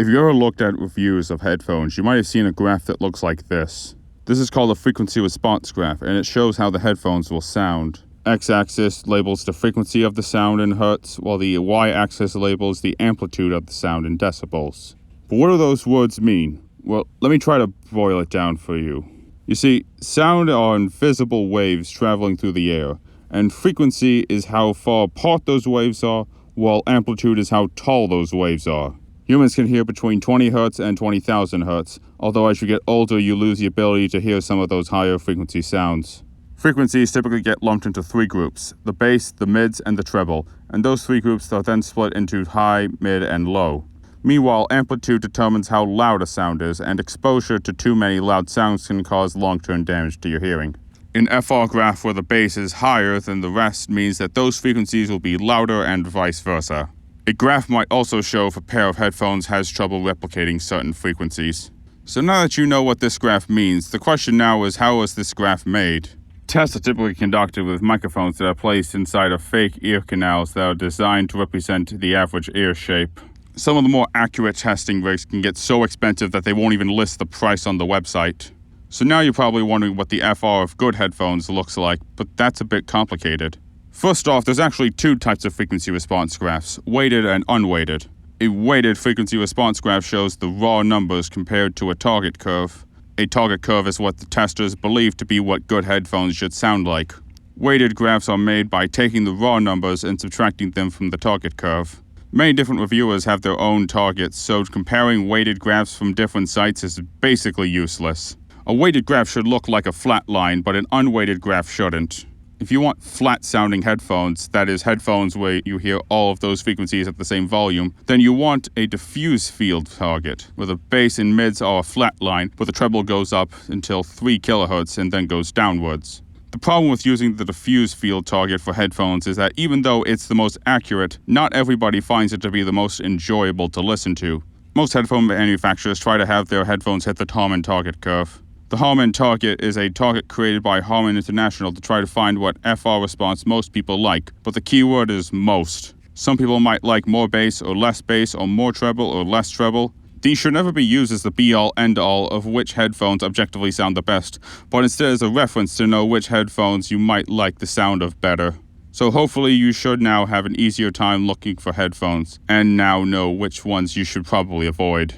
If you ever looked at reviews of headphones, you might have seen a graph that looks like this. This is called a frequency response graph, and it shows how the headphones will sound. X-axis labels the frequency of the sound in hertz, while the Y-axis labels the amplitude of the sound in decibels. But what do those words mean? Well, let me try to boil it down for you. You see, sound are invisible waves traveling through the air, and frequency is how far apart those waves are, while amplitude is how tall those waves are. Humans can hear between 20 Hz and 20,000 Hz, although as you get older you lose the ability to hear some of those higher frequency sounds. Frequencies typically get lumped into three groups: the bass, the mids, and the treble, and those three groups are then split into high, mid, and low. Meanwhile, amplitude determines how loud a sound is, and exposure to too many loud sounds can cause long-term damage to your hearing. An FR graph where the bass is higher than the rest means that those frequencies will be louder and vice versa. A graph might also show if a pair of headphones has trouble replicating certain frequencies. So now that you know what this graph means, the question now is, how is this graph made? Tests are typically conducted with microphones that are placed inside of fake ear canals that are designed to represent the average ear shape. Some of the more accurate testing rigs can get so expensive that they won't even list the price on the website. So now you're probably wondering what the FR of good headphones looks like, but that's a bit complicated. First off, there's actually two types of frequency response graphs, weighted and unweighted. A weighted frequency response graph shows the raw numbers compared to a target curve. A target curve is what the testers believe to be what good headphones should sound like. Weighted graphs are made by taking the raw numbers and subtracting them from the target curve. Many different reviewers have their own targets, so comparing weighted graphs from different sites is basically useless. A weighted graph should look like a flat line, but an unweighted graph shouldn't. If you want flat-sounding headphones, that is, headphones where you hear all of those frequencies at the same volume, then you want a diffuse field target, where the bass and mids are a flat line, but the treble goes up until 3 kHz and then goes downwards. The problem with using the diffuse field target for headphones is that even though it's the most accurate, not everybody finds it to be the most enjoyable to listen to. Most headphone manufacturers try to have their headphones hit the Harman target curve. The Harman target is a target created by Harman International to try to find what FR response most people like, but the key word is most. Some people might like more bass or less bass or more treble or less treble. These should never be used as the be-all end-all of which headphones objectively sound the best, but instead as a reference to know which headphones you might like the sound of better. So hopefully you should now have an easier time looking for headphones, and now know which ones you should probably avoid.